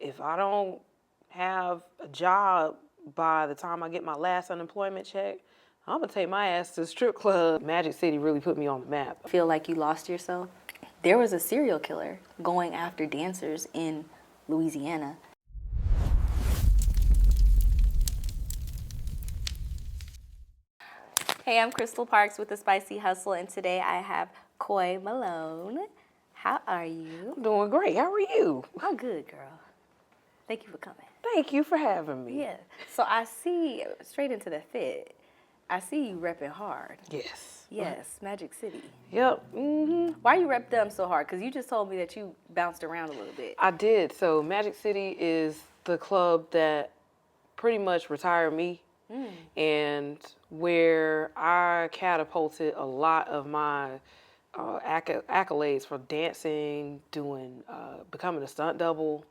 if I don't have a job by the time I get my last unemployment check, I'm gonna take my ass to the strip club. Magic City really put me on the map. Feel like you lost yourself? There was a serial killer going after dancers in Louisiana. Hey, I'm Crystal Parks with The Spicy Hustle, and today I have COY Malone. How are you? I'm doing great. How are you? I'm good, girl. Thank you for coming. Thank you for having me. Yeah. So I see, straight into the fit, I see you repping hard. Yes. Yes, Magic City. Yep. Mm-hmm. Why you rep them so hard? Because you just told me that you bounced around a little bit. I did. So Magic City is the club that pretty much retired me, and where I catapulted a lot of my accolades for dancing, doing, becoming a stunt double,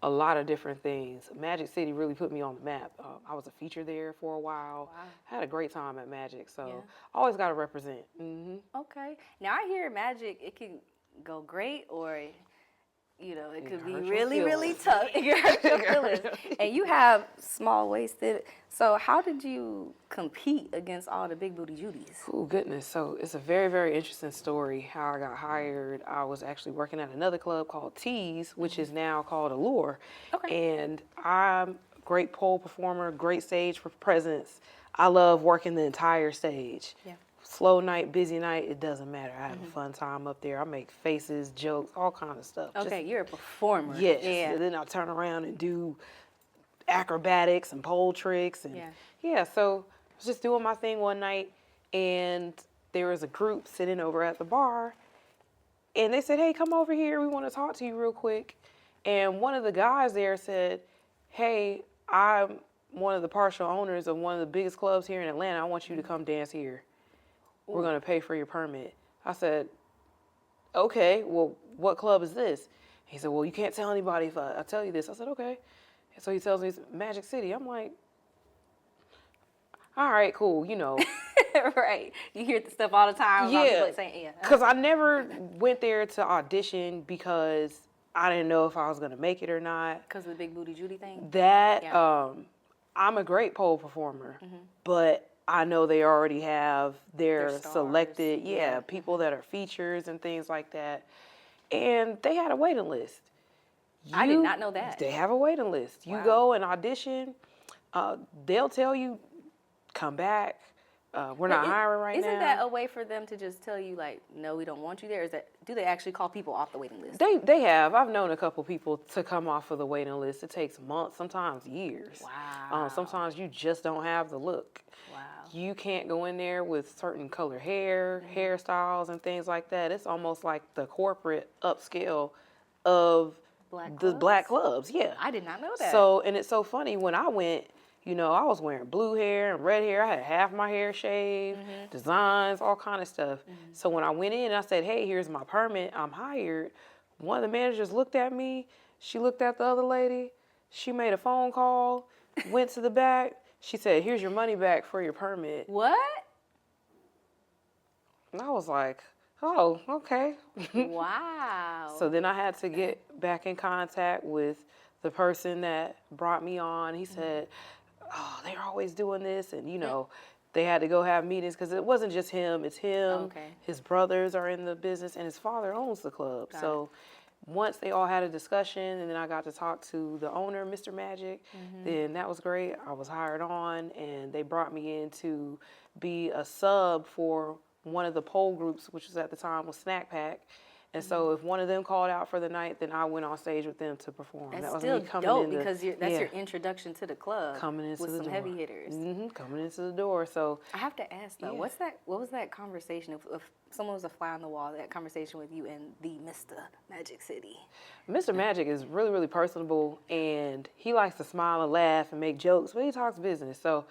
a lot of different things. Magic City really put me on the map. I was a feature there for a while. Wow. Had a great time at Magic, so always got to represent. Mm-hmm. Okay. Now I hear Magic, it can go great, or you know, it could be hurt your really, really feelings. tough. It can hurt your feelings. And you have small-waisted. So how did you compete against all the big booty Judies? Oh, goodness. So it's a very, very interesting story how I got hired. I was actually working at another club called Tease, which is now called Allure. Okay. And I'm a great pole performer, great stage presence. I love working the entire stage. Yeah. Slow night, busy night, it doesn't matter. I have a fun time up there. I make faces, jokes, all kind of stuff. Okay, you're a performer. Yes. Yeah. And then I'll turn around and do acrobatics and pole tricks. And so I was just doing my thing one night, and there was a group sitting over at the bar, and they said, hey, come over here. We want to talk to you real quick. And one of the guys there said, hey, I'm one of the partial owners of one of the biggest clubs here in Atlanta. I want you to come dance here. We're going to pay for your permit. I said, okay, well, what club is this? He said, well, you can't tell anybody if I tell you this. I said, okay. And so he tells me it's Magic City. I'm like, all right, cool, you know. Right. You hear the stuff all the time. Yeah, Saying, because I never went there to audition because I didn't know if I was going to make it or not. Because of the big booty Judy thing? That, I'm a great pole performer, but I know they already have their selected, people that are features and things like that. And they had a waiting list. I did not know that. They have a waiting list. You go and audition. They'll tell you, come back. We're not hiring right now. Isn't that a way for them to just tell you, like, no, we don't want you there? Do they actually call people off the waiting list? They have. I've known a couple people to come off of the waiting list. It takes months, sometimes years. Wow. Sometimes you just don't have the look. Wow. You can't go in there with certain color hair, hairstyles, and things like that. It's almost like the corporate upscale of black clubs. Yeah. I did not know that. So, and it's so funny, when I went, you know, I was wearing blue hair and red hair. I had half my hair shaved, designs, all kind of stuff. So when I went in, I said, hey, here's my permit. I'm hired. One of the managers looked at me. She looked at the other lady. She made a phone call, went to the back. She said, here's your money back for your permit. What? And I was like, oh, okay. Wow. So then I had to get back in contact with the person that brought me on. He said, oh, they're always doing this. And, you know, they had to go have meetings because it wasn't just him. It's him. Okay. His brothers are in the business, and his father owns the club. So once they all had a discussion, and then I got to talk to the owner, Mr. Magic, then that was great. I was hired on, and they brought me in to be a sub for one of the pole groups, which was at the time was Snack Pack. And so if one of them called out for the night, then I went on stage with them to perform. That's that was still me coming dope in because that's your introduction to the club. Coming into with the some door. heavy hitters. Coming into the door. So I have to ask though, what was that conversation if someone was a fly on the wall, that conversation with you and the Mr. Magic City? Mr. Magic is really, really personable, and he likes to smile and laugh and make jokes, but he talks business. So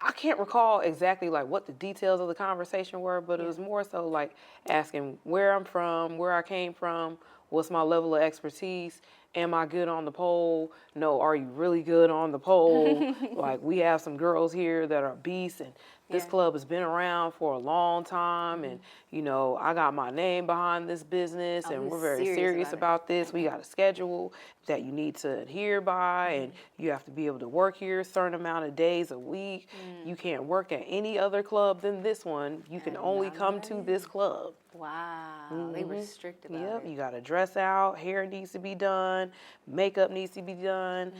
I can't recall exactly like what the details of the conversation were, but it was more so like asking where I'm from, where I came from, what's my level of expertise, am I good on the pole? No, are you really good on the pole? Like, we have some girls here that are beasts, and this club has been around for a long time, and I got my name behind this business, and we're very serious about this. We got a schedule that you need to adhere by, and you have to be able to work here a certain amount of days a week. You can't work at any other club than this one. You can only come to this club. Wow, they were strict about it. Yep, you got to dress out, hair needs to be done, makeup needs to be done,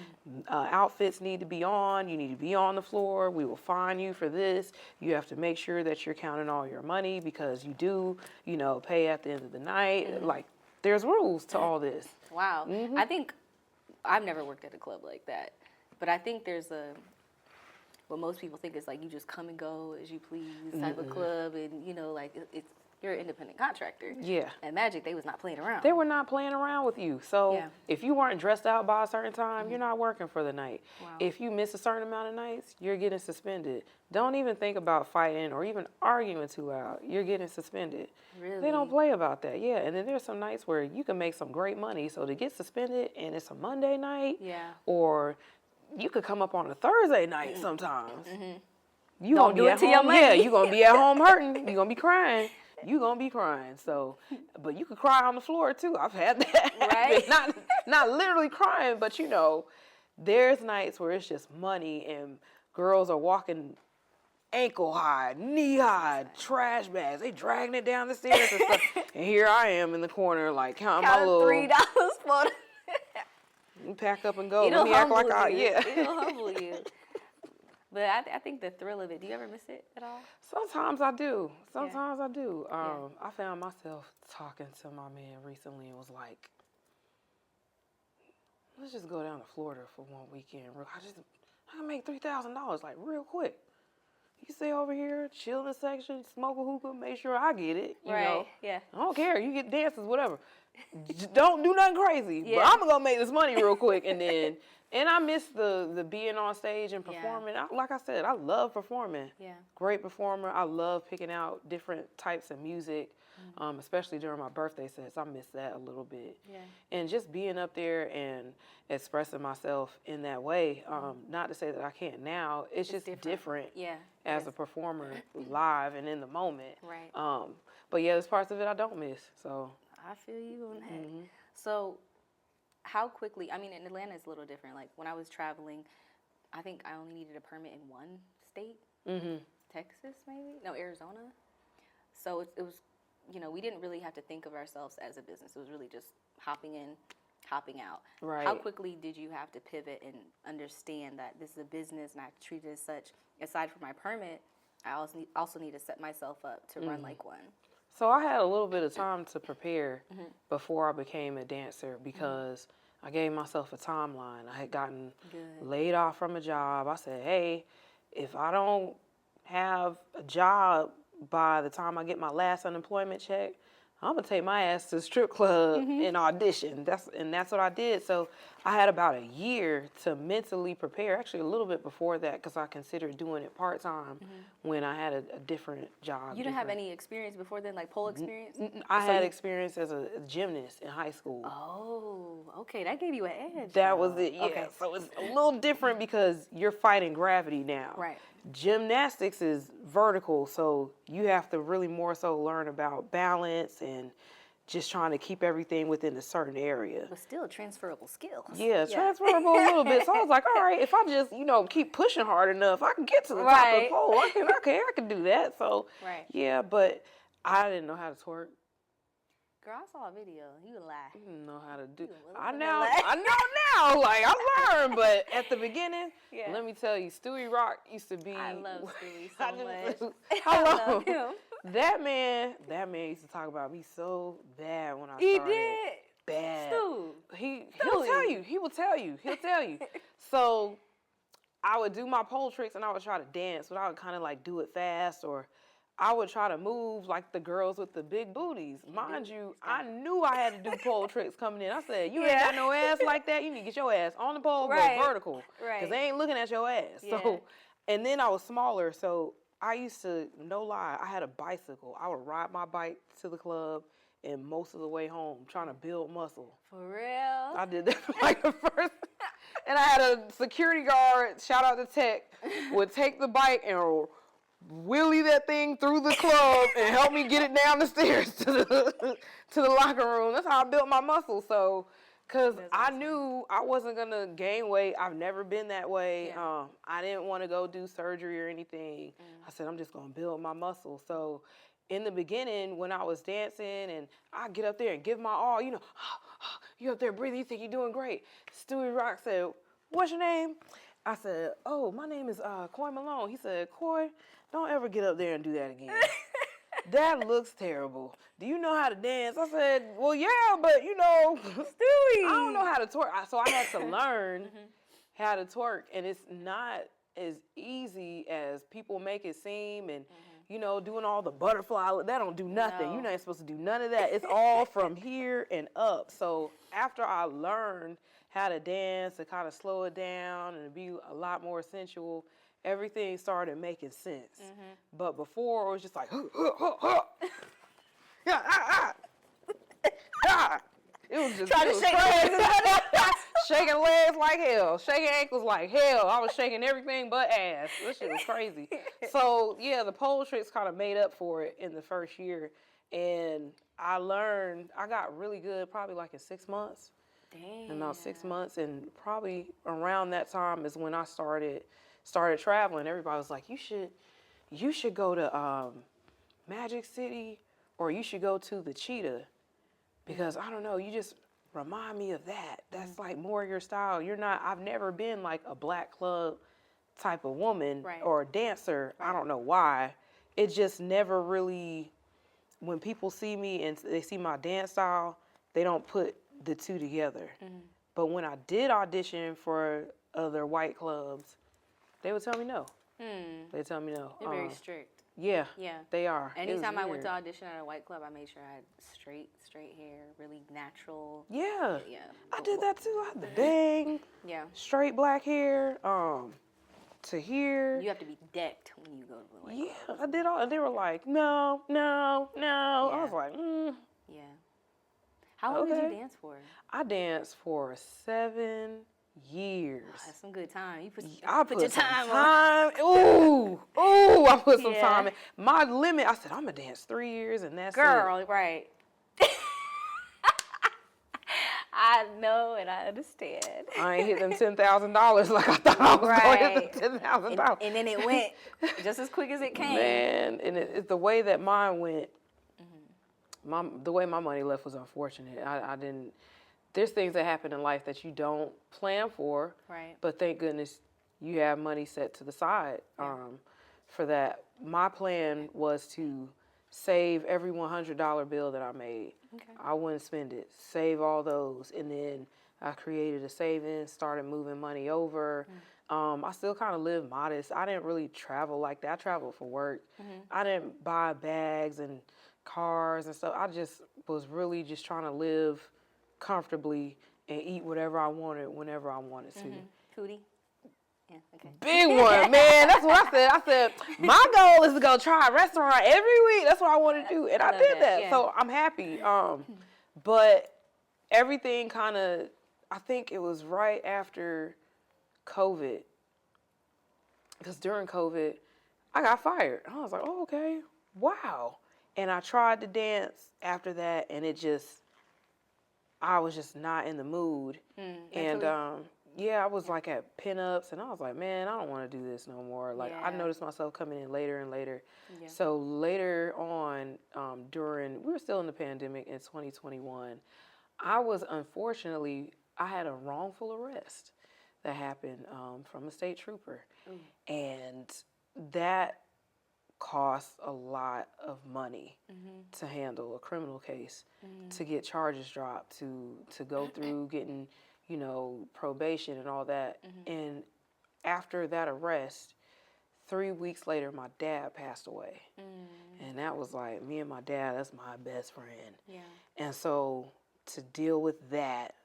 outfits need to be on, you need to be on the floor, we will fine you for this. You have to make sure that you're counting all your money because you do, pay at the end of the night. Like, there's rules to all this. Wow. I think, I've never worked at a club like that, but I think there's what most people think is like you just come and go as you please type of club, and it's, you're an independent contractor. Yeah. At Magic, they was not playing around. They were not playing around with you. So if you weren't dressed out by a certain time, you're not working for the night. Wow. If you miss a certain amount of nights, you're getting suspended. Don't even think about fighting or even arguing too loud. You're getting suspended. Really? They don't play about that. Yeah. And then there's some nights where you can make some great money. So to get suspended and it's a Monday night, or you could come up on a Thursday night sometimes. You don't do it to your money. Yeah, you're going to be at home hurting. You're going to be crying. You're going to be crying. So, but you could cry on the floor too. I've had that. Right. Not literally crying, but there's nights where it's just money and girls are walking ankle high, knee high, trash bags. They dragging it down the stairs and stuff. And here I am in the corner like counting my little $3 for you pack up and go. Let me act like It'll humble you. But I think the thrill of it, do you ever miss it at all? Sometimes I do. I do. I found myself talking to my man recently and was like, let's just go down to Florida for one weekend. I can make $3,000 like real quick. You stay over here, chill in the section, smoke a hookah, make sure I get it. You know? Yeah. I don't care. You get dances, whatever. Just don't do nothing crazy. But I'm going to make this money real quick. And I miss the being on stage and performing. Like I said, I love performing. Yeah. Great performer. I love picking out different types of music, especially during my birthday sets. I miss that a little bit. Yeah. And just being up there and expressing myself in that way, not to say that I can't now, it's just different as a performer live and in the moment. Right. But yeah, there's parts of it I don't miss. So I feel you on that. So how quickly, I mean, in Atlanta it's a little different. Like when I was traveling, I think I only needed a permit in one state, Texas maybe? No, Arizona. So it was, we didn't really have to think of ourselves as a business. It was really just hopping in, hopping out. Right. How quickly did you have to pivot and understand that this is a business and I have to treat it as such? Aside from my permit, I also need to set myself up to run like one. So I had a little bit of time to prepare before I became a dancer because I gave myself a timeline. I had gotten laid off from a job. I said, hey, if I don't have a job by the time I get my last unemployment check, I'm going to take my ass to the strip club and audition. That's what I did. So I had about a year to mentally prepare, actually a little bit before that because I considered doing it part-time when I had a different job. You didn't have any experience before then, like pole experience? I had experience as a gymnast in high school. Oh, okay. That gave you an edge. That was it, yeah. Okay. So it's a little different because you're fighting gravity now. Right. Gymnastics is vertical, so you have to really more so learn about balance and just trying to keep everything within a certain area. But still transferable skills. Yeah, transferable a little bit. So I was like, all right, if I just, keep pushing hard enough, I can get to the top of the pole. I can do that. So, yeah, but I didn't know how to twerk. Girl, I saw a video. You lie. I didn't know how to do. I know now. Like I learned, but at the beginning, let me tell you, Stewie Rock used to be. I love Stewie so much. I love him. That man used to talk about me so bad when I started. He did. Bad. Stu. He'll tell you. He will tell you. He'll tell you. So I would do my pole tricks and I would try to dance, but I would kind of like do it fast or. I would try to move like the girls with the big booties. Mind you, I knew I had to do pole tricks coming in. I said, you ain't got no ass like that. You need to get your ass on the pole, go vertical. Right. Because they ain't looking at your ass. Yeah. So, and then I was smaller, so I used to, no lie, I had a bicycle. I would ride my bike to the club and most of the way home trying to build muscle. For real? I did that like the first. And I had a security guard, shout out to Tech, would take the bike and wheelie that thing through the club and help me get it down the stairs to the locker room. That's how I built my muscle. So, because I knew I wasn't going to gain weight. I've never been that way. Yeah. I didn't want to go do surgery or anything. I said, I'm just going to build my muscle. So, in the beginning, when I was dancing and I get up there and give my all, you know, you up there breathing, you think you're doing great. Stewie Rock said, what's your name? I said, oh, my name is COY Malone. He said, COY, don't ever get up there and do that again. That looks terrible. Do you know how to dance? I said, well, yeah, but, you know, Stewie, I don't know how to twerk. So I had to learn how to twerk, and it's not as easy as people make it seem, and you know, doing all the butterfly, that don't do nothing. No. You're not supposed to do none of that. It's all from here and up. So after I learned how to dance, to kind of slow it down and be a lot more sensual, everything started making sense. But before, it was just like, it was just trying to shake legs. Shaking legs like hell, shaking ankles like hell. I was shaking everything but ass. This shit was crazy. So yeah, the pole tricks kind of made up for it in the first year, and I got really good probably like in 6 months. Damn. In about 6 months, and probably around that time is when I started traveling. Everybody was like, you should go to Magic City, or you should go to the Cheetah, because I don't know, you just remind me of that. That's like more your style. I've never been like a black club type of woman or a dancer. I don't know why. It just never really, when people see me and they see my dance style, they don't put the two together. But when I did audition for other white clubs, they would tell me no. They tell me no. They're very strict. Yeah, Yeah. They are. Anytime I went to audition at a white club, I made sure I had straight hair, really natural. Yeah. Yeah. I did that too. I had the bang. Yeah. Straight black hair. To here. You have to be decked when you go to the white club. I did all, and they were like, no. Yeah. I was like, Yeah. How long did you dance for? I danced for 7 years. Oh, that's some good time. You put some your time time. Ooh, I put some time in. My limit, I said, I'm going to dance 3 years, and that's Girl, it. right. I know and I understand. I ain't hit them $10,000 like I thought I was going to hit the $10,000. And then it went just as quick as it came. Man, and it's the way that mine went. The way my money left was unfortunate. I didn't. There's things that happen in life that you don't plan for. Right. But thank goodness you have money set to the side for that. My plan was to save every $100 bill that I made. Okay. I wouldn't spend it. Save all those, and then I created a savings, started moving money over. I still kind of live modest. I didn't really travel like that. I traveled for work. I didn't buy bags and cars and stuff. I just was really just trying to live comfortably and eat whatever I wanted whenever I wanted to. Foodie? Yeah, okay. Big one, man. That's what I said. I said, my goal is to go try a restaurant every week. That's what I want to do. And I did that. Yeah. So I'm happy. But everything kind of, I think it was right after COVID. Because during COVID, I got fired. I was like, oh, okay. Wow. And I tried to dance after that, and I was just not in the mood. And I was like at pinups, and I was like, man, I don't want to do this no more. Like I noticed myself coming in later and later. Yeah. So later on, we were still in the pandemic in 2021, I had a wrongful arrest that happened from a state trooper. And that costs a lot of money to handle a criminal case, to get charges dropped, to go through getting, probation and all that. And after that arrest, 3 weeks later, my dad passed away. And that was like, me and my dad, that's my best friend. Yeah. And so to deal with that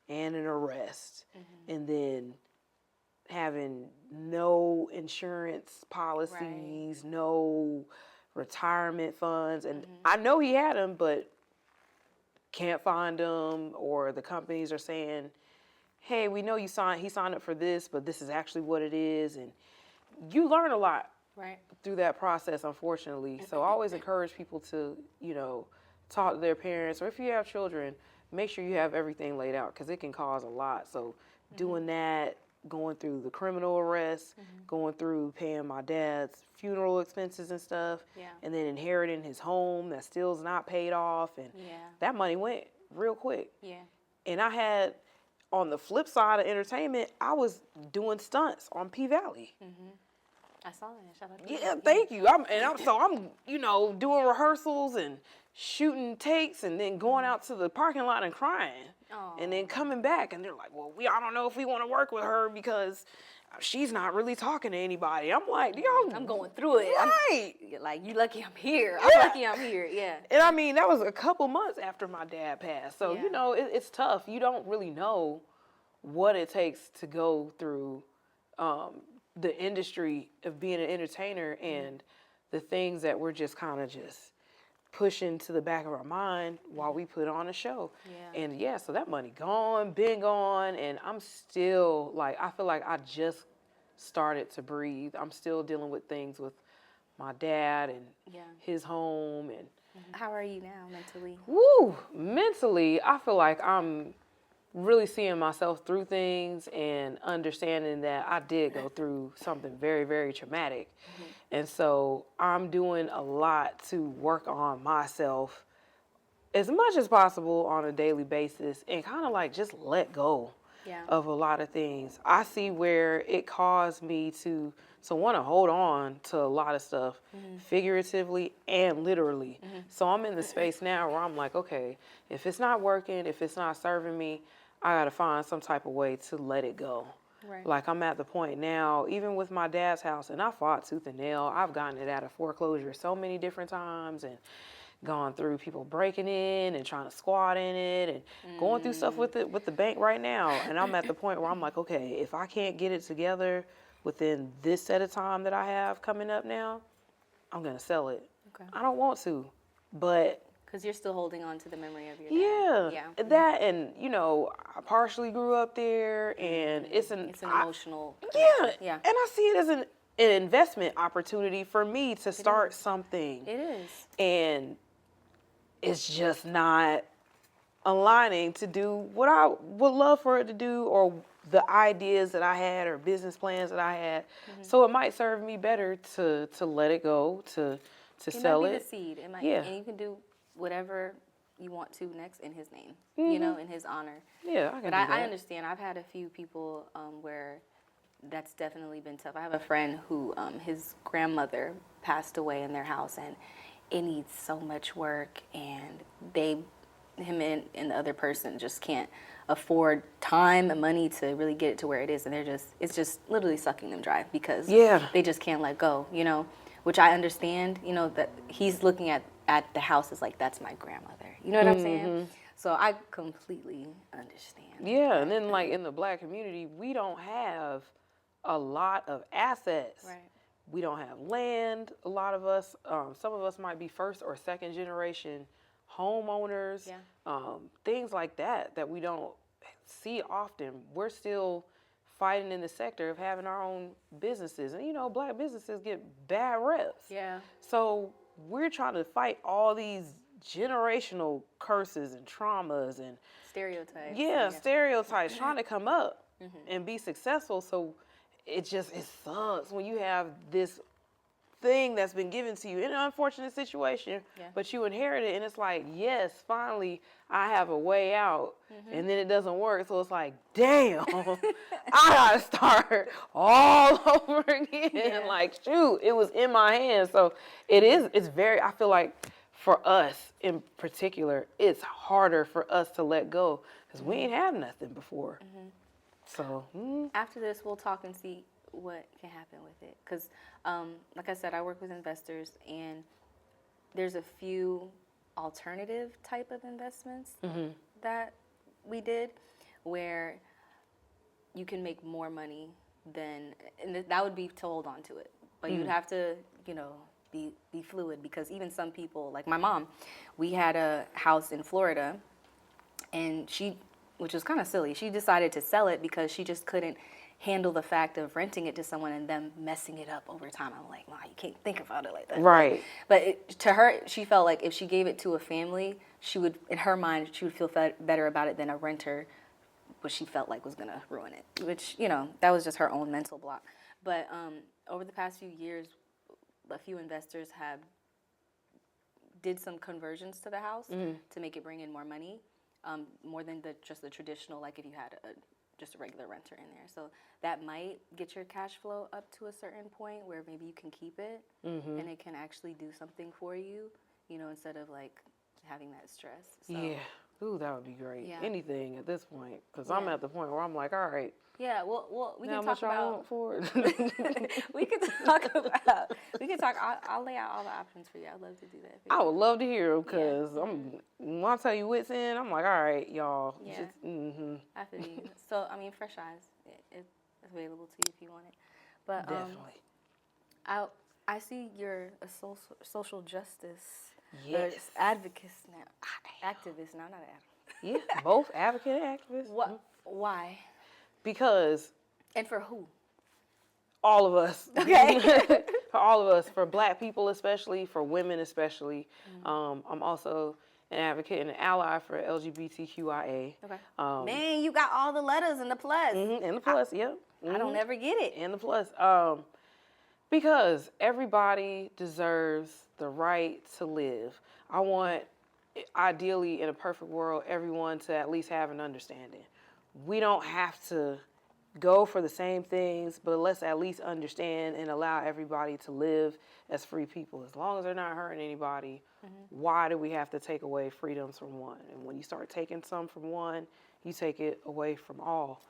and an arrest, and then having no insurance policies, no retirement funds. And I know he had them, but can't find them, or the companies are saying, hey, we know he signed up for this, but this is actually what it is. And you learn a lot through that process, unfortunately. So I always encourage people to, talk to their parents, or if you have children, make sure you have everything laid out, because it can cause a lot. So doing that, going through the criminal arrest, going through paying my dad's funeral expenses and stuff, and then inheriting his home that still's not paid off, and that money went real quick. And I had, on the flip side of entertainment, I was doing stunts on P-Valley. I saw that. Shout out to Yeah, thank you. I'm doing rehearsals and shooting takes, and then going out to the parking lot and crying, and then coming back, and they're like, well, I don't know if we want to work with her because she's not really talking to anybody. I'm like, I'm going through it. Right. Like, you lucky I'm here. I'm lucky I'm here. Yeah. And I mean, that was a couple months after my dad passed. So, it's tough. You don't really know what it takes to go through the industry of being an entertainer, and the things that we're just kind of just pushing to the back of our mind while we put on a show. And so that money been gone, and I'm still like, I feel like I just started to breathe. I'm still dealing with things with my dad and his home. And how are you now mentally? Mentally, I feel like I'm really seeing myself through things and understanding that I did go through something very, very traumatic. And so I'm doing a lot to work on myself as much as possible on a daily basis, and kind of like just let go of a lot of things. I see where it caused me to want to hold on to a lot of stuff, figuratively and literally. So I'm in the space now where I'm like, okay, if it's not working, if it's not serving me, I got to find some type of way to let it go. Like, I'm at the point now, even with my dad's house, and I fought tooth and nail. I've gotten it out of foreclosure so many different times, and gone through people breaking in and trying to squat in it, and going through stuff with the bank right now. And I'm at the point where I'm like, okay, if I can't get it together within this set of time that I have coming up now, I'm going to sell it. I don't want to, but... Because you're still holding on to the memory of your dad. That, and, I partially grew up there, and it's an emotional... And I see it as an investment opportunity for me to start something. It is. And it's just not aligning to do what I would love for it to do, or the ideas that I had, or business plans that I had. So it might serve me better to let it go, to sell it. It might be the seed. It might, and you can do whatever you want to next in his name, in his honor. Yeah, I can do that. I understand. I've had a few people where that's definitely been tough. I have a friend who his grandmother passed away in their house, and it needs so much work, and him and the other person just can't afford time and money to really get it to where it is, and it's just literally sucking them dry, because they just can't let go, which I understand, that he's looking at the house as like, that's my grandmother, you know what I'm saying? So I completely understand. Yeah, and then like in the Black community, we don't have a lot of assets. We don't have land, a lot of us. Some of us might be first or second generation homeowners, things like that we don't see often. We're still fighting in the sector of having our own businesses. And Black businesses get bad reps. So we're trying to fight all these generational curses and traumas and stereotypes. Stereotypes, trying to come up and be successful. So it sucks when you have this thing that's been given to you in an unfortunate situation, but you inherit it, and it's like, yes, finally I have a way out, and then it doesn't work. So it's like, damn, I gotta start all over again. Like, shoot, it was in my hands. So it's very, I feel like for us in particular, it's harder for us to let go, because we ain't had nothing before. So after this, we'll talk and see what can happen with it, because like I said, I work with investors, and there's a few alternative type of investments that we did where you can make more money than, and that would be to hold on to it, but you'd have to be fluid, because even some people, like my mom, we had a house in Florida And which was kind of silly, she decided to sell it because she just couldn't handle the fact of renting it to someone and them messing it up over time. I'm like, wow, you can't think about it like that. Right. But to her, she felt like if she gave it to a family, she would, in her mind, she would feel better about it than a renter, which she felt like was going to ruin it, which, that was just her own mental block. But over the past few years, a few investors did some conversions to the house to make it bring in more money, more than just the traditional, like if you had just a regular renter in there. So that might get your cash flow up to a certain point where maybe you can keep it and it can actually do something for you, instead of like having that stress. So, yeah. Ooh, that would be great. Yeah. Anything at this point, because I'm at the point where I'm like, all right. Yeah, well, we can how talk much I about. want for it? We could talk about. I'll lay out all the options for you. I'd love to do that. I would love to hear them because when I tell you what's in, I'm like, all right, y'all. Yeah. Just, I feel you. So I mean, Fresh Eyes, it's available to you if you want it. But definitely. I see you're a social justice. Yes. Advocate now. Activist now, not advocate. Yeah, both advocate and activist. What? Why? Because And for who? all of us. Okay. For all of us, for Black people especially, for women especially. I'm also an advocate and an ally for LGBTQIA. Okay. Man, you got all the letters and the plus. And the plus, yep. I don't ever get it. And the plus. Because everybody deserves the right to live. I want, ideally, in a perfect world, everyone to at least have an understanding. We don't have to go for the same things, but let's at least understand and allow everybody to live as free people. As long as they're not hurting anybody, why do we have to take away freedoms from one? And when you start taking some from one, you take it away from all.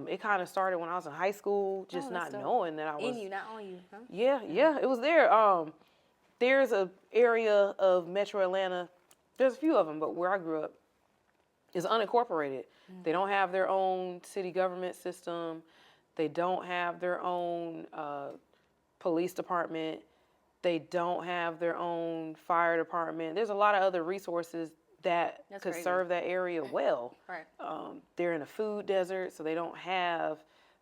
It kind of started when I was in high school, just not knowing that I was... In you, not on you, huh? Yeah, it was there. There's an area of Metro Atlanta, there's a few of them, but where I grew up is unincorporated. They don't have their own city government system. They don't have their own police department. They don't have their own fire department. There's a lot of other resources that could serve that area well. Right. They're in a food desert, so they don't have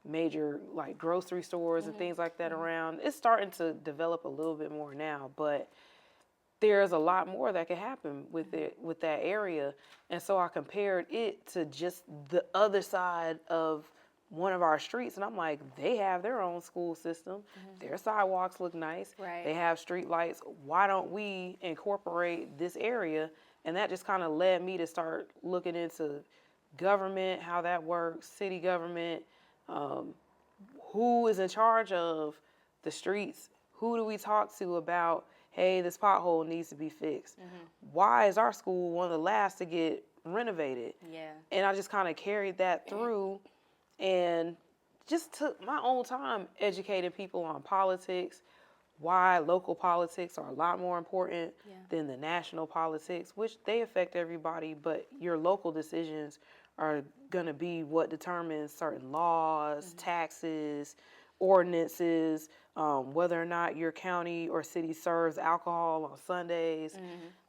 major like grocery stores and things like that around. It's starting to develop a little bit more now, but there's a lot more that could happen with that area. And so I compared it to just the other side of one of our streets, and I'm like, they have their own school system. Their sidewalks look nice. Right. They have street lights. Why don't we incorporate this area? And that just kind of led me to start looking into government, how that works, city government, who is in charge of the streets, who do we talk to about, hey, this pothole needs to be fixed. Why is our school one of the last to get renovated? Yeah. And I just kind of carried that through and just took my own time educating people on politics, why local politics are a lot more important than the national politics, which they affect everybody, but your local decisions are going to be what determines certain laws, taxes, ordinances, whether or not your county or city serves alcohol on Sundays,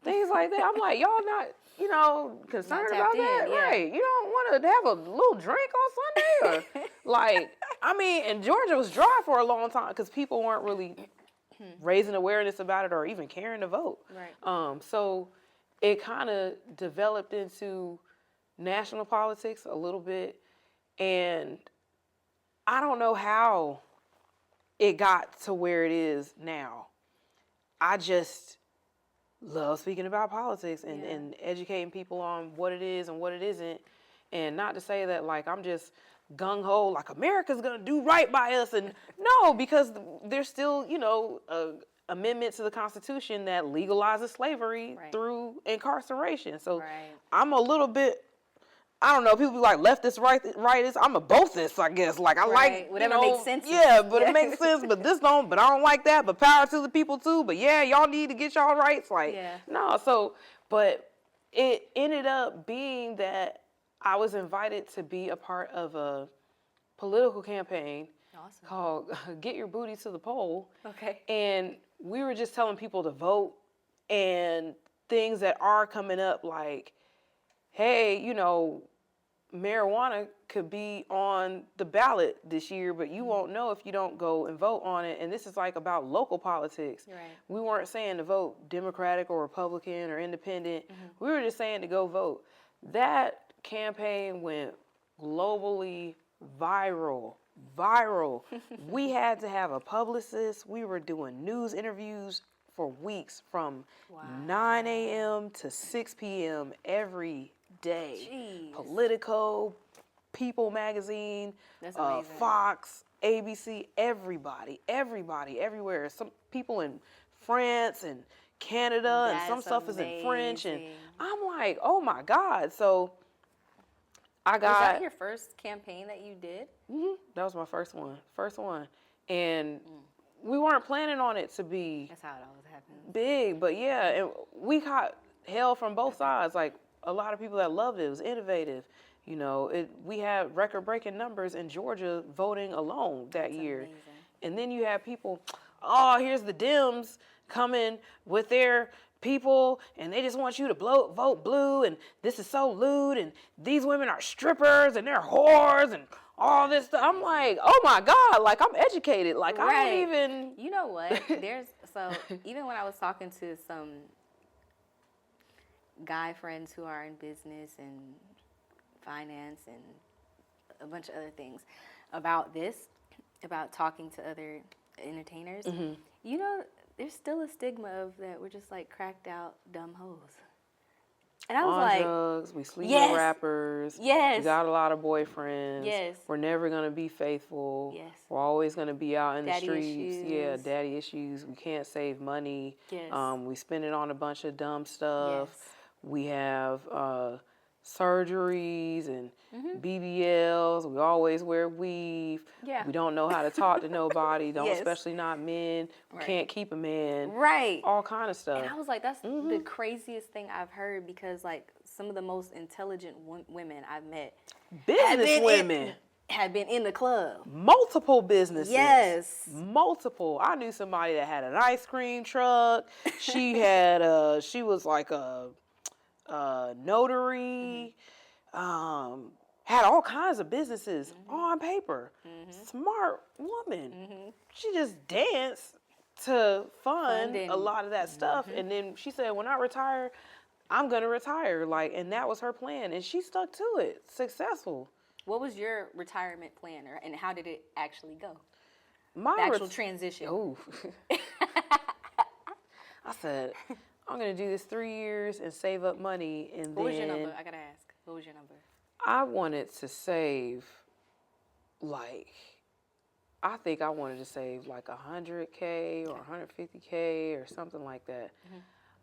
things like that. I'm like, y'all not, concerned about that? Yeah. Right. You don't want to have a little drink on Sunday? Or, and Georgia was dry for a long time because people weren't really raising awareness about it or even caring to vote. Right. So it kind of developed into national politics a little bit, and I don't know how it got to where it is now. I just love speaking about politics and educating people on what it is and what it isn't. And not to say that like I'm just gung-ho, like America's gonna do right by us. And no, because there's still, a amendment to the Constitution that legalizes slavery through incarceration. So I'm a little bit, I don't know, people be like leftist, rightist. I'm a bothist, I guess. Like I like whatever makes sense. Yeah, but it makes sense. But I don't like that. But power to the people too. But yeah, y'all need to get y'all rights. No. So, but it ended up being that I was invited to be a part of a political campaign called "Get Your Booty to the Poll." Okay. And we were just telling people to vote and things that are coming up like, hey, you know, marijuana could be on the ballot this year, but you won't know if you don't go and vote on it. And this is like about local politics. Right. We weren't saying to vote Democratic or Republican or Independent. We were just saying to go vote. That campaign went globally viral. We had to have a publicist. We were doing news interviews for weeks from 9 a.m. to 6 p.m. every day. Jeez. Politico, People Magazine, Fox, ABC, everybody, everywhere. Some people in France and Canada, and some stuff is in French. And I'm like, oh my God. So I got. Was that your first campaign that you did? That was my first one. And we weren't planning on it to be That's how it always happens. big, but yeah, and we got hell from both sides. Like a lot of people that loved it. It was innovative. You know, we had record-breaking numbers in Georgia voting alone that year. Amazing. And then you have people, oh, here's the Dems coming with their people, and they just want you to vote blue, and this is so lewd, and these women are strippers, and they're whores, and all this stuff. I'm like, oh my God, like I'm educated. Like I don't even. You know what? So even when I was talking to some guy friends who are in business and finance and a bunch of other things about talking to other entertainers, you know, there's still a stigma of that we're just like cracked out dumb hoes. And I was on like, drugs, we sleep with rappers. Yes. We got a lot of boys,friends. Yes. We're never gonna be faithful. Yes. We're always gonna be out in Daddy the streets. issues. Yeah, daddy issues. We can't save money. Yes. We spend it on a bunch of dumb stuff. Yes. We have surgeries and BBLs. We always wear weave. Yeah. We don't know how to talk to nobody. Don't, Yes. especially not men. We can't keep a man. Right. All kind of stuff. And I was like, that's the craziest thing I've heard, because like some of the most intelligent women I've met, Business women. had been in the club. Multiple businesses. Yes. Multiple. I knew somebody that had an ice cream truck. She had she was like a notary. Had all kinds of businesses on paper. Smart woman. She just danced to fund a lot of that stuff. And then she said, when I retire, I'm going to retire. Like, and that was her plan. And she stuck to it. Successful. What was your retirement plan, and how did it actually go? My The actual transition. Oh. I said, I'm going to do this 3 years and save up money. And What was your number? I got to ask. What was your number? I wanted to save, like, I think I wanted to save like $100K or $150K or something like that.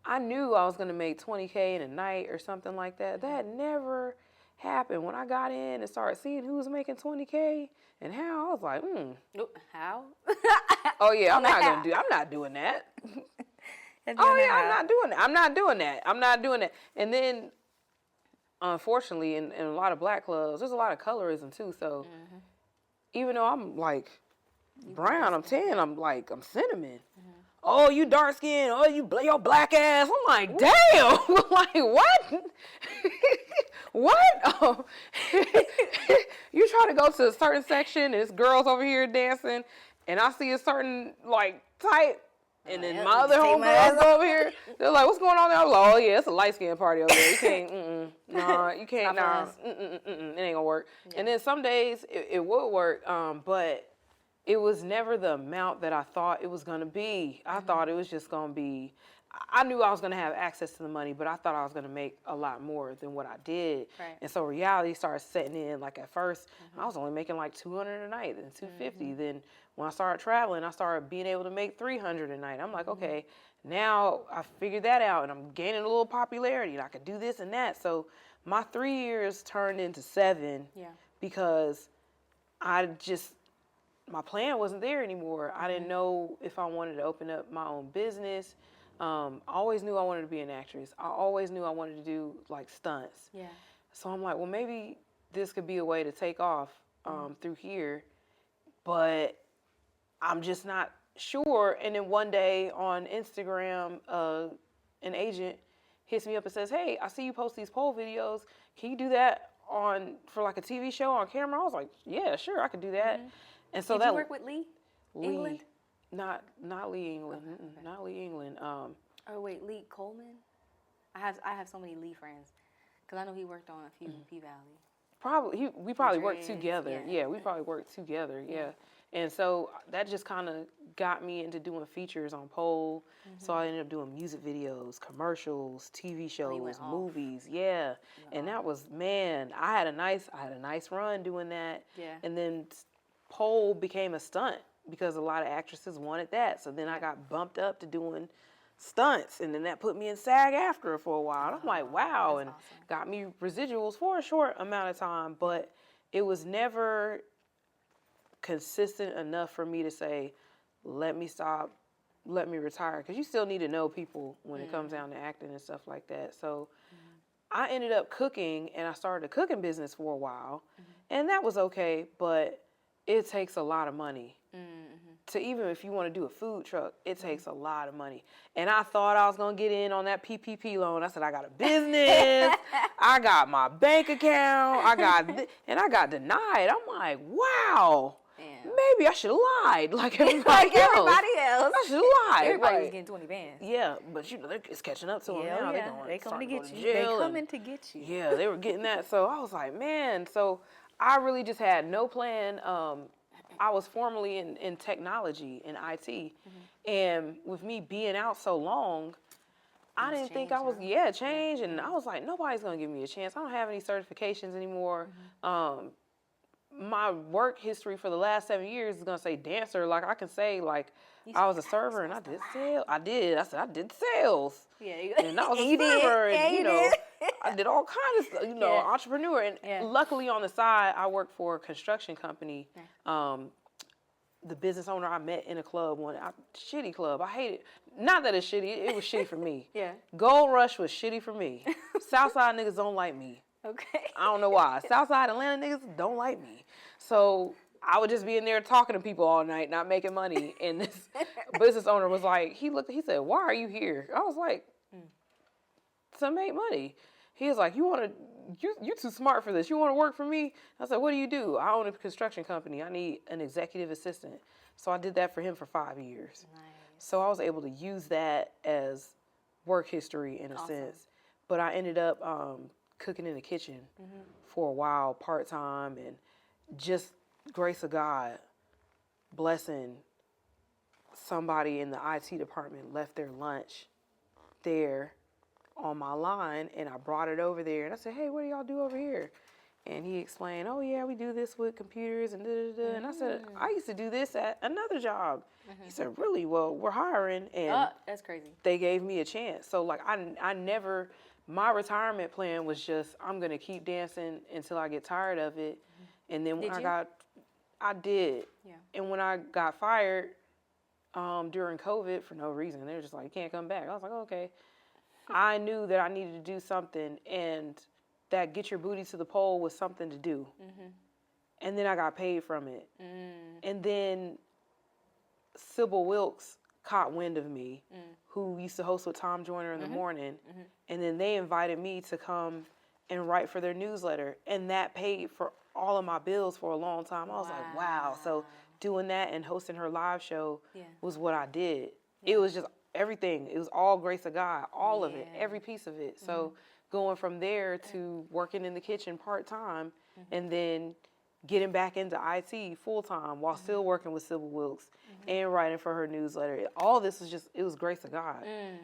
I knew I was going to make $20K in a night or something like that. That never happened. When I got in and started seeing who was making $20K and how, I was like, How? oh yeah, I'm not doing that. Oh yeah, I'm not doing that. And then, unfortunately, in a lot of black clubs, there's a lot of colorism too. So even though I'm like brown, I'm tan, I'm cinnamon. Oh, you dark skin. Oh, your black ass. I'm like, damn. Like, what? What? Oh. You try to go to a certain section, and it's girls over here dancing, and I see a certain like type. And then my other homegirls over here, they're like, what's going on there? I'm like, oh, yeah, it's a light-skinned party over there. You can't, nah, you can't, nah, it ain't gonna work. Yeah. And then some days it would work, but it was never the amount that I thought it was gonna be. I thought it was just gonna be, I knew I was gonna have access to the money, but I thought I was gonna make a lot more than what I did. Right. And so reality started setting in. Like at first, I was only making like $200 a night, then $250. Then when I started traveling, I started being able to make $300 a night. I'm like, okay, now I figured that out, and I'm gaining a little popularity, and I could do this and that. So my 3 years turned into 7 because my plan wasn't there anymore. I didn't know if I wanted to open up my own business. I always knew I wanted to be an actress. I always knew I wanted to do like stunts. Yeah. So I'm like, well, maybe this could be a way to take off through here, but I'm just not sure. And then one day on Instagram, an agent hits me up and says, hey, I see you post these pole videos. Can you do that for like a TV show on camera? I was like, yeah, sure, I could do that. And so Did you work with Lee? England? Not Lee England. Okay. Not Lee England. Oh wait, Lee Coleman. I have so many Lee friends, because I know he worked on a few P-Valley. Probably we probably worked together. Yeah, we probably worked together. Yeah. And so that just kind of got me into doing features on pole. So I ended up doing music videos, commercials, TV shows, movies. Yeah. And that was, man, I had a nice run doing that. Yeah. And then pole became a stunt because a lot of actresses wanted that. So then I got bumped up to doing stunts, and then that put me in SAG-AFTRA for a while. And I'm like, wow, and got me residuals for a short amount of time, but it was never consistent enough for me to say, let me stop, let me retire, because you still need to know people when it comes down to acting and stuff like that. So I ended up cooking, and I started a cooking business for a while, and that was okay, but it takes a lot of money. To even if you want to do a food truck, it takes a lot of money. And I thought I was going to get in on that PPP loan. I said, I got a business. I got my bank account. And I got denied. I'm like, wow. Damn. Maybe I should have lied like everybody else. I should have lied. Everybody was getting 20 bands. Yeah, but you know, it's catching up to them now. They coming to get you. They coming to get you. Yeah, they were getting that. So I was like, man. So I really just had no plan. I was formerly in technology, in IT. And with me being out so long, I didn't think I was, change. And I was like, nobody's going to give me a chance. I don't have any certifications anymore. My work history for the last 7 years is going to say dancer. Like, I can say, like, I was a server and I did sales. I said, I did sales. Yeah, and I was a server. And, you know, I did all kinds of stuff, you know, entrepreneur. And luckily on the side, I worked for a construction company. The business owner I met in a club, shitty club. I hate it. Not that it's shitty. It was shitty for me. Gold Rush was shitty for me. Southside niggas don't like me. Okay. I don't know why. Southside Atlanta niggas don't like me. So I would just be in there talking to people all night, not making money. And this business owner was like, he said, why are you here? I was like, to make money. He was like, you're too smart for this. You want to work for me? I said, what do you do? I own a construction company. I need an executive assistant. So I did that for him for 5 years. Nice. So I was able to use that as work history in a sense. But I ended up cooking in the kitchen for a while, part-time, and just grace of God, blessing, somebody in the IT department left their lunch there on my line, and I brought it over there, and I said, hey, what do y'all do over here? And he explained, oh yeah, we do this with computers and da-da-da. And I said, I used to do this at another job. He said, really? Well, we're hiring. And that's crazy. They gave me a chance. So like I never, my retirement plan was just, I'm going to keep dancing until I get tired of it. And then when I did. Yeah. And when I got fired during COVID for no reason, they were just like, you can't come back. I was like, okay. I knew that I needed to do something, and that get your booty to the pole was something to do. And then I got paid from it. And then Sybil Wilkes caught wind of me, who used to host with Tom Joyner in the morning. And then they invited me to come and write for their newsletter. And that paid for all of my bills for a long time. I was like, wow. So doing that and hosting her live show was what I did. It was just everything. It was all grace of God, all of it, every piece of it. So going from there to working in the kitchen part-time and then getting back into IT full-time while still working with Sybil Wilkes and writing for her newsletter. All this was just, it was grace of God.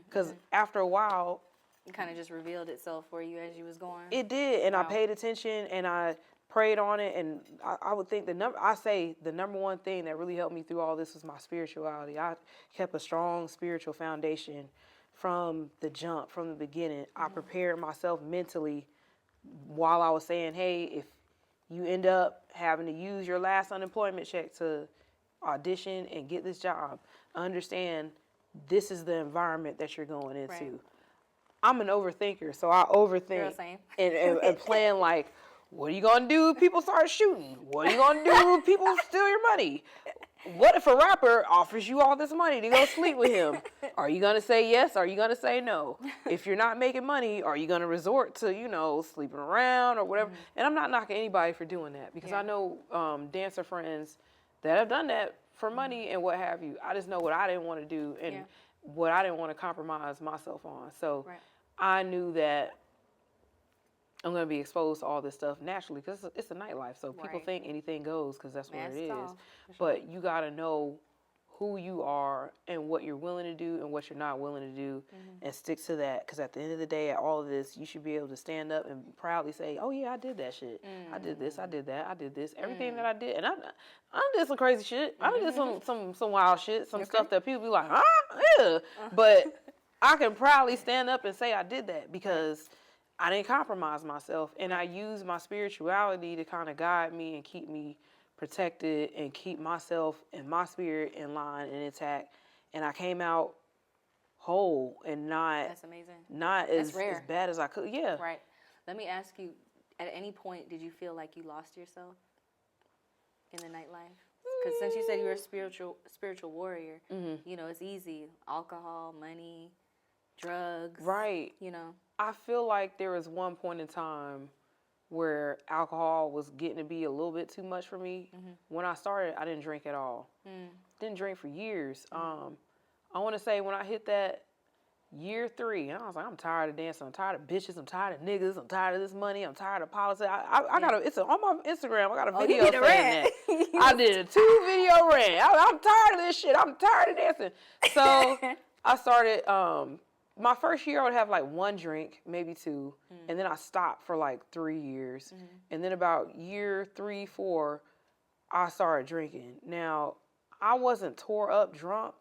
Because after a while, it kind of just revealed itself for you as you was going. It did, and I paid attention and I prayed on it, and I would think the number one thing that really helped me through all this was my spirituality. I kept a strong spiritual foundation from the jump, from the beginning. I prepared myself mentally while I was saying, hey, if you end up having to use your last unemployment check to audition and get this job, understand this is the environment that you're going into. Right. I'm an overthinker, so I overthink and plan like, what are you going to do if people start shooting? What are you going to do if people steal your money? what if a rapper offers you all this money to go sleep with him? Are you going to say yes? Are you going to say no? If you're not making money, are you going to resort to, sleeping around or whatever? And I'm not knocking anybody for doing that, because I know dancer friends that have done that for money and what have you. I just know what I didn't want to do and what I didn't want to compromise myself on. So I knew that I'm going to be exposed to all this stuff naturally, because it's a nightlife. So people think anything goes because that's what it is. Sure. But you got to know who you are and what you're willing to do and what you're not willing to do, and stick to that. Because at the end of the day, at all of this, you should be able to stand up and proudly say, oh, yeah, I did that shit. I did this. I did that. I did this. Everything that I did. And I did some crazy shit. I did some wild shit, some stuff that people be like, huh? Yeah. But I can proudly stand up and say I did that, because I didn't compromise myself, and I used my spirituality to kind of guide me and keep me protected and keep myself and my spirit in line and intact. And I came out whole and not That's amazing. Not as bad as I could. Yeah. Right. Let me ask you, at any point did you feel like you lost yourself in the nightlife? Because since you said you were a spiritual warrior, it's easy. Alcohol, money, drugs. Right. I feel like there was one point in time where alcohol was getting to be a little bit too much for me. When I started, I didn't drink at all. Didn't drink for years. I want to say when I hit that year 3, I was like, I'm tired of dancing. I'm tired of bitches. I'm tired of niggas. I'm tired of this money. I'm tired of politics. I got on my Instagram. I got a video saying that. I did a 2-video rant. I'm tired of this shit. I'm tired of dancing. So I started. My first year, I would have like 1 drink, maybe 2, and then I stopped for like 3 years. And then about year 3, 4, I started drinking. Now, I wasn't tore up drunk,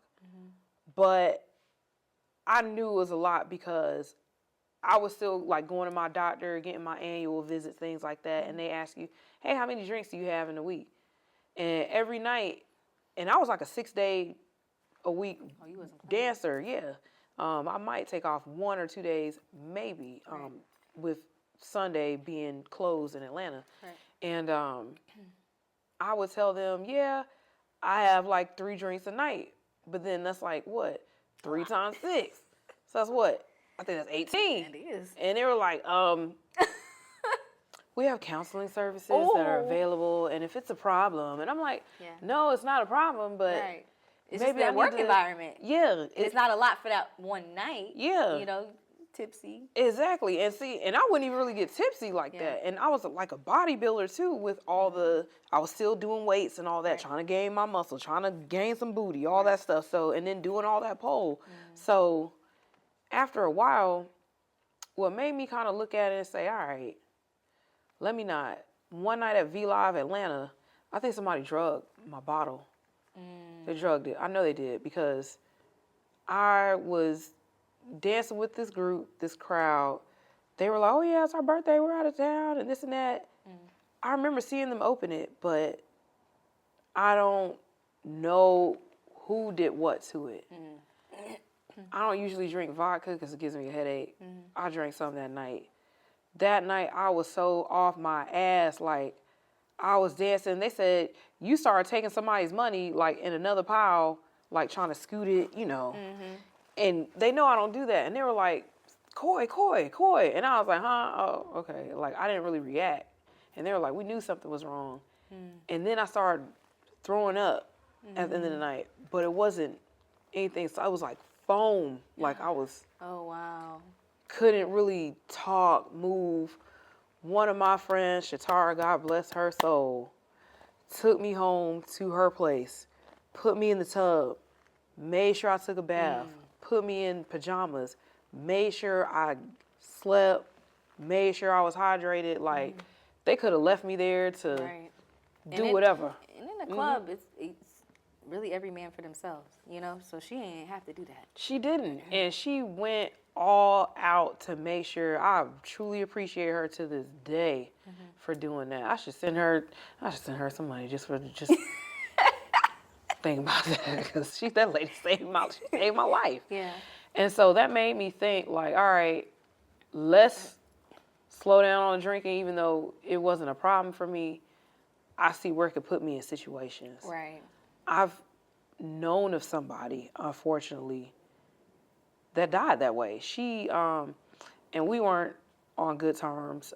but I knew it was a lot, because I was still like going to my doctor, getting my annual visits, things like that. And they ask you, hey, how many drinks do you have in a week? And every night, and I was like a 6-day-a-week dancer, yeah. I might take off 1 or 2 days, maybe, with Sunday being closed in Atlanta. Right. And I would tell them, yeah, I have like 3 drinks a night. But then that's like, what? 3 times 6. So that's what? I think that's 18. It is. And they were like, we have counseling services that are available, and if it's a problem. And I'm like, no, it's not a problem, but... Right. It's maybe just that work environment. Yeah. It's not a lot for that one night. Yeah. Tipsy. Exactly. And I wouldn't even really get tipsy like that. And I was like a bodybuilder too, with all I was still doing weights and all that, trying to gain my muscle, trying to gain some booty, all that stuff. So, and then doing all that pole. So after a while, what made me kind of look at it and say, all right, let me not. One night at V Live Atlanta, I think somebody drugged my bottle. They drugged it. I know they did, because I was dancing with this group, this crowd. They were like, oh, yeah, it's our birthday. We're out of town and this and that. I remember seeing them open it, but I don't know who did what to it. I don't usually drink vodka because it gives me a headache. I drank some that night. That night, I was so off my ass, like, I was dancing. They said, you started taking somebody's money, like, in another pile, like, trying to scoot it, And they know I don't do that. And they were like, COY, COY, COY. And I was like, huh? Oh, okay. Like, I didn't really react. And they were like, we knew something was wrong. And then I started throwing up at the end of the night. But it wasn't anything. So I was like foam. Like, I was... Oh, wow. Couldn't really talk, move. One of my friends, Shatara, God bless her soul, took me home to her place, put me in the tub, made sure I took a bath, put me in pajamas, made sure I slept, made sure I was hydrated. Like, they could have left me there to do whatever. And in the club, it's really every man for themselves, So she ain't have to do that. She didn't. And she went all out to make sure. I truly appreciate her to this day for doing that. I should send her some money just think about that, because that lady saved my life. Yeah. And so that made me think, like, all right, let's slow down on drinking, even though it wasn't a problem for me. I see where it could put me in situations. Right. I've known of somebody, unfortunately, that died that way. She and we weren't on good terms.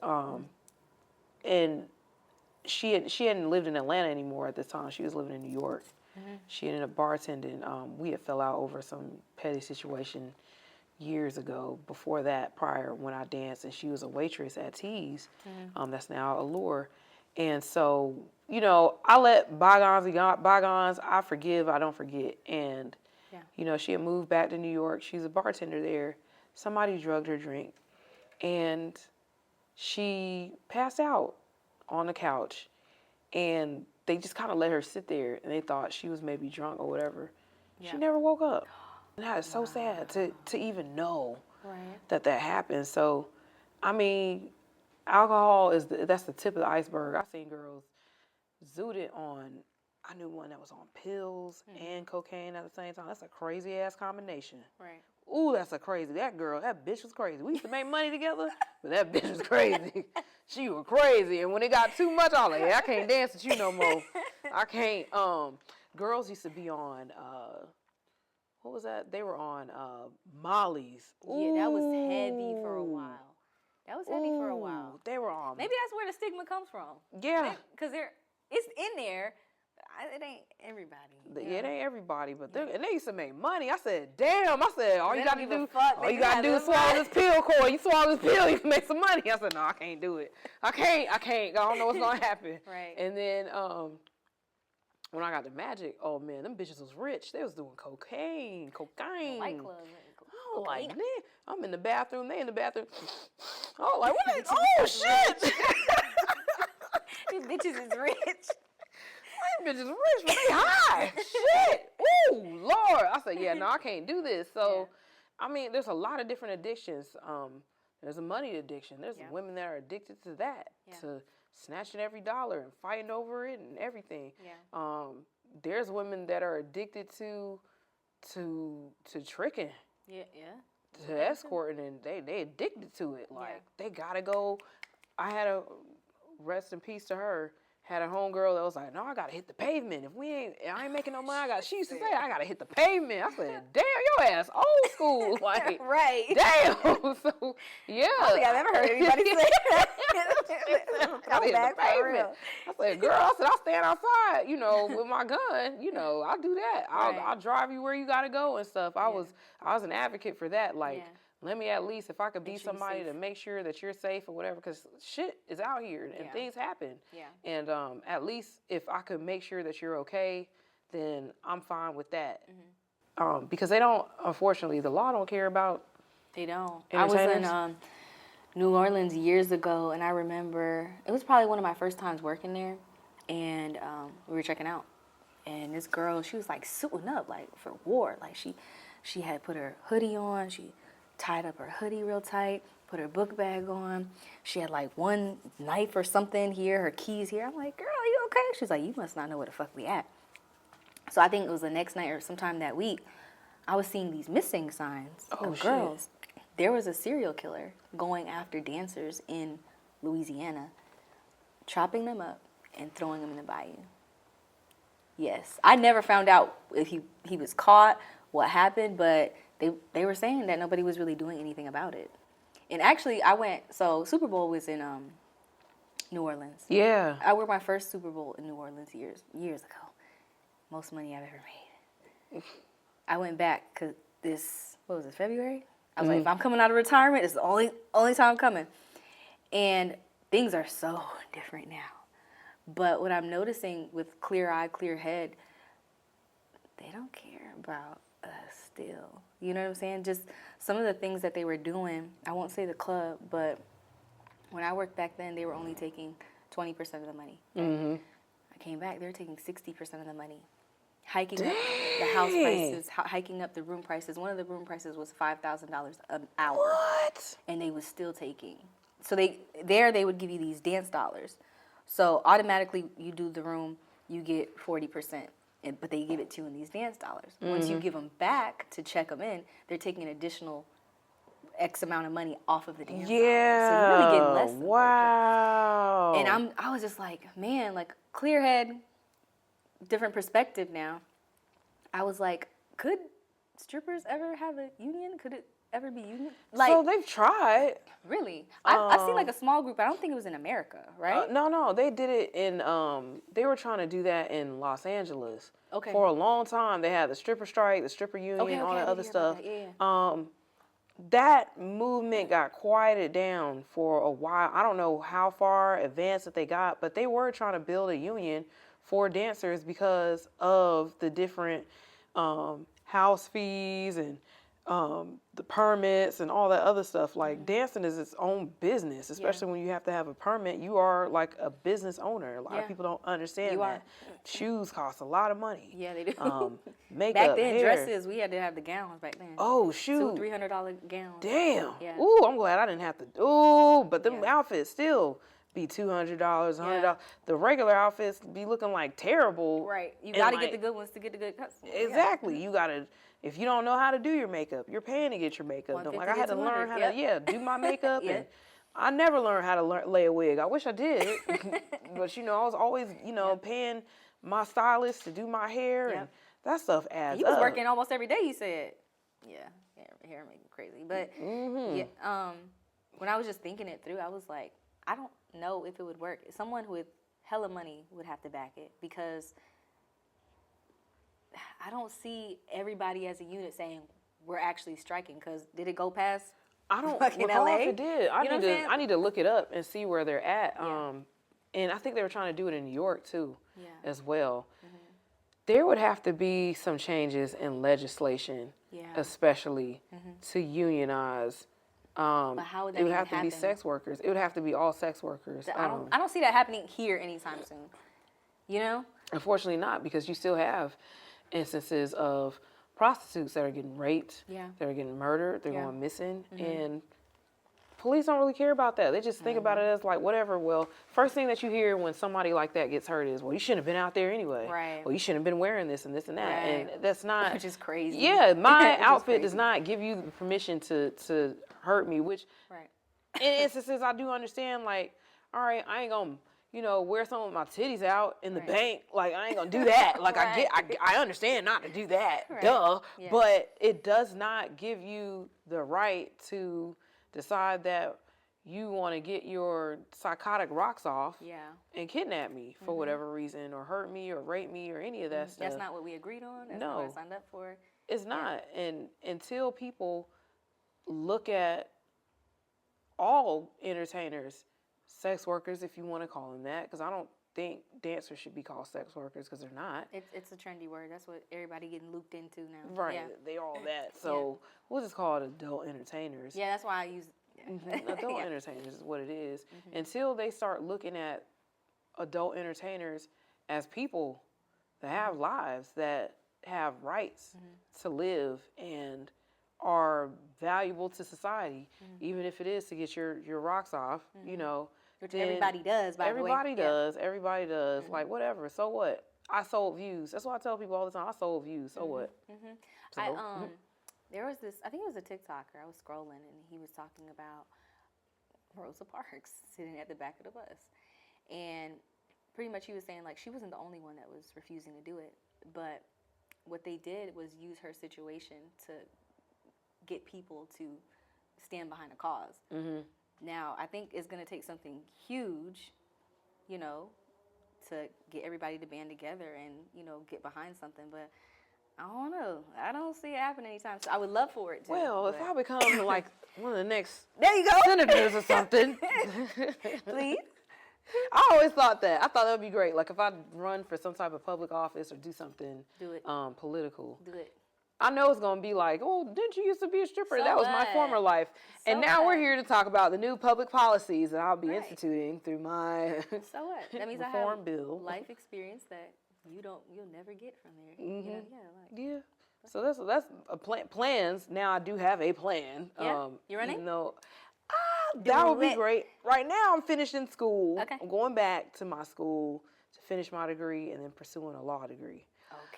And she hadn't lived in Atlanta anymore at this time. She was living in New York. She ended up bartending. We had fell out over some petty situation years ago. Before that, prior when I danced, and she was a waitress at T's. That's now Allure. And so, you know, I let bygones be bygones. I forgive, I don't forget. And, you know, she had moved back to New York. She's a bartender there. Somebody drugged her drink. And she passed out on the couch. And they just kind of let her sit there. And they thought she was maybe drunk or whatever. Yeah. She never woke up. And that is so sad to even know that happened. So, I mean, alcohol that's the tip of the iceberg. I've seen girls zooted on. I knew one that was on pills and cocaine at the same time. That's a crazy ass combination. Right. Ooh, that bitch was crazy. We used to make money together, but that bitch was crazy. She was crazy. And when it got too much, I was like, I can't dance with you no more. I can't. Girls used to be on, what was that? They were on Molly's. Yeah, that was heavy for a while. They were on. Maybe that's where the stigma comes from. Yeah. Because it's in there. It ain't everybody. It ain't everybody, but and they used to make money. I said, damn. I said, all you got to do is swallow this pill, COY. You swallow this pill, you can make some money. I said, no, I can't do it. I can't. I don't know what's going to happen. Right. And then when I got to Magic, oh, man, them bitches was rich. They was doing cocaine. White Club. Oh, like, man, I'm in the bathroom. They in the bathroom. Oh, like, what? Oh, shit. These bitches is rich. These bitches rich, but they high. Shit. Ooh, Lord. I said, yeah, no, I can't do this. So, I mean, there's a lot of different addictions. There's a money addiction. There's women that are addicted to that, to snatching every dollar and fighting over it and everything. Yeah. There's women that are addicted to tricking. Yeah. To escorting, and they addicted to it. Like they gotta go. I had a rest in peace to her. Had a homegirl that was like, no, I gotta hit the pavement. If I ain't making no money, she used to say, I gotta hit the pavement. I said, damn, your ass old school. Like, right. Damn. So, yeah. I don't think I've ever heard anybody say that. I hit the pavement. I said, girl, I stand outside, with my gun. I'll do that. I'll drive you where you gotta go and stuff. I was an advocate for that. Like, let me at least, if I could be somebody to make sure that you're safe or whatever, because shit is out here and things happen. Yeah. And at least if I could make sure that you're okay, then I'm fine with that. Mm-hmm. Because they don't, unfortunately, the law don't care about. They don't. I was in New Orleans years ago, and I remember it was probably one of my first times working there, and we were checking out, and this girl, she was like suiting up like for war. Like she had put her hoodie on. She tied up her hoodie real tight, put her book bag on. She had like one knife or something here, her keys here. I'm like, girl, are you okay? She's like, you must not know where the fuck we at. So I think it was the next night or sometime that week, I was seeing these missing signs of girls. There was a serial killer going after dancers in Louisiana, chopping them up and throwing them in the bayou. Yes. I never found out if he was caught, what happened, but they were saying that nobody was really doing anything about it. And actually, so Super Bowl was in New Orleans. Yeah. I worked my first Super Bowl in New Orleans years ago. Most money I've ever made. I went back because February? I was like, if I'm coming out of retirement, it's the only time I'm coming. And things are so different now. But what I'm noticing with clear eye, clear head, they don't care about us still. You know what I'm saying? Just some of the things that they were doing, I won't say the club, but when I worked back then, they were only taking 20% of the money. Mm-hmm. I came back, they were taking 60% of the money. Hiking up the house prices, hiking up the room prices. One of the room prices was $5,000 an hour. What? And they was still taking. So they would give you these dance dollars. So automatically you do the room, you get 40%. But they give it to you in these dance dollars. Mm-hmm. Once you give them back to check them in, they're taking an additional X amount of money off of the dance dollars. So you're really getting less than wow. And I was just like, man, like clear head, different perspective now. I was like, could strippers ever have a union? Could it ever be union? Like, so they've tried. Really? I've seen like a small group, but I don't think it was in America, right? No, they did it in, they were trying to do that in Los Angeles. Okay. For a long time, they had the stripper strike, the stripper union, all that other stuff. Yeah. That movement got quieted down for a while. I don't know how far advanced that they got, but they were trying to build a union for dancers because of the different house fees and the permits and all that other stuff. Like dancing is its own business, especially when you have to have a permit. You are like a business owner. A lot of people don't understand that. Shoes cost a lot of money. Yeah, they do. Makeup, back then, hair. dresses, we had to have the gowns back then. Oh, shoot. $200-$300 gowns. Damn. Yeah. Ooh, I'm glad I didn't have to. Ooh, but them outfits still be $200, $100. Yeah. The regular outfits be looking like terrible. Right. You got to get the good ones to get the good customers. Exactly. You got to, if you don't know how to do your makeup, you're paying to get your makeup done. Like I had to learn how to, do my makeup. And I never learned how to lay a wig. I wish I did. But, I was always, paying my stylist to do my hair. And that stuff adds up. You was working almost every day, you said. Yeah. Hair make me crazy. But, when I was just thinking it through, I was like, I don't know if it would work. Someone with hella money would have to back it because I don't see everybody as a unit saying we're actually striking. Because did it go past? I don't recall if it did. I need to look it up and see where they're at. Yeah. And I think they were trying to do it in New York too, as well. Mm-hmm. There would have to be some changes in legislation, especially to unionize. But how would that it would even have to happen? be sex workers. It would have to be all sex workers. I don't see that happening here anytime soon. Unfortunately not, because you still have instances of prostitutes that are getting raped, that are getting murdered, they're going missing, and police don't really care about that. They just think about it as like, whatever. Well, first thing that you hear when somebody like that gets hurt is, well, you shouldn't have been out there anyway. Right. Well, you shouldn't have been wearing this and this and that. Right. And that's not... Which is crazy. Yeah, my outfit does not give you the permission to hurt me, which in instances I do understand, like, all right, I ain't going to, wear some of my titties out in the bank. Like, I ain't going to do that. Like, I understand not to do that. Duh. Yeah. But it does not give you the right to decide that you want to get your psychotic rocks off and kidnap me for whatever reason, or hurt me or rape me or any of that stuff. That's not what we agreed on. That's not what I signed up for. It's not. And until people look at all entertainers, sex workers, if you want to call them that, because I don't think dancers should be called sex workers, because they're not. It's a trendy word. That's what everybody getting looped into now. Right. They all that. So we'll just call it adult entertainers. Yeah, that's why I use adult entertainers is what it is. Until they start looking at adult entertainers as people that have lives, that have rights to live and are valuable to society, even if it is to get your rocks off, Which everybody does, by the way. Everybody does. Like, whatever. So what? I sold views. That's what I tell people all the time. I sold views. So what? So, there was this, I think it was a TikToker. I was scrolling and he was talking about Rosa Parks sitting at the back of the bus. And pretty much he was saying, like, she wasn't the only one that was refusing to do it. But what they did was use her situation to get people to stand behind a cause. Now, I think it's going to take something huge, to get everybody to band together and, get behind something. But I don't know. I don't see it happening anytime soon. I would love for it to. Well, if I become like one of the next there you go. senators or something. Please. I always thought that. I thought that would be great. Like if I run for some type of public office or do something political. Do it. I know it's going to be like, oh, didn't you used to be a stripper? So that was my former life. So and now what? we're here to talk about the new public policies that I'll be instituting through my so what? That means reform I have bill. Life experience that you'll never get from there. Yeah. So that's a plan. Plans. Now I do have a plan. Yeah. You running? Even though, that would be great. Right now I'm finishing school. Okay. I'm going back to my school to finish my degree and then pursuing a law degree.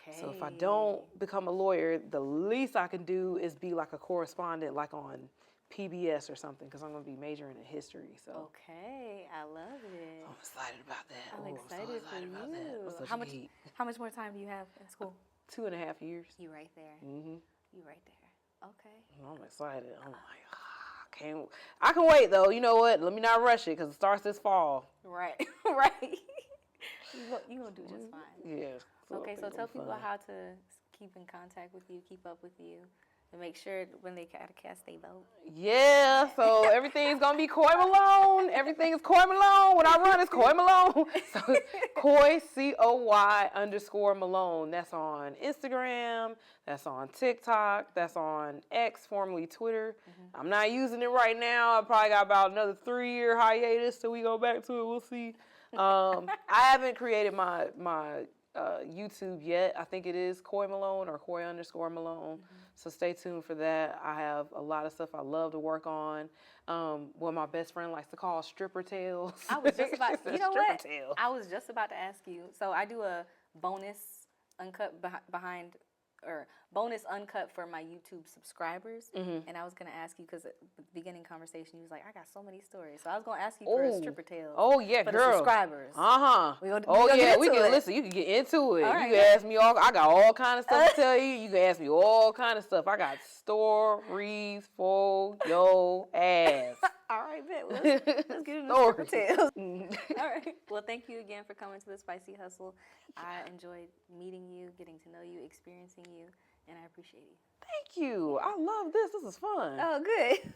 Okay. So if I don't become a lawyer, the least I can do is be like a correspondent, like on PBS or something because I'm going to be majoring in history. So Okay, I love it. I'm excited about that. I'm Ooh, excited I'm so excited for about that. you. I'm such How a much? geek. How much more time do you have in school? 2.5 years. You right there. Mm-hmm. You right there. Okay. I'm excited. I'm like, I can wait though. You know what? Let me not rush it because it starts this fall. Right. Right. You gonna do just fine. Yeah. Okay, so tell people how to keep in contact with you, keep up with you, and make sure when they gotta cast they vote. Yeah, so everything's gonna be COY Malone. Everything is COY Malone. When I run, it's COY Malone. So COY, COY_Malone. That's on Instagram. That's on TikTok. That's on X, formerly Twitter. Mm-hmm. I'm not using it right now. I probably got about another 3-year hiatus till we go back to it. We'll see. I haven't created my YouTube yet. I think it is COY Malone or COY_Malone. Mm-hmm. So stay tuned for that. I have a lot of stuff I love to work on. What my best friend likes to call stripper tales. I was just about, you know what? Tale. I was just about to ask you. So I do a bonus uncut bonus uncut for my YouTube subscribers. Mm-hmm. And I was going to ask you, because at the beginning conversation, you was like, I got so many stories. So I was going to ask you for a stripper tale. Oh, yeah, for girl. The subscribers. Uh-huh. We can listen, you can get into it. Right, you can ask me I got all kind of stuff to tell you. You can ask me all kind of stuff. I got stories for your ass. All right, bet. Well, let's get into stripper tales. All right. Well, thank you again for coming to the Spicy Hustle. I enjoyed meeting you, getting to know you, experiencing you, and I appreciate you. Thank you. I love this. This is fun. Oh, good.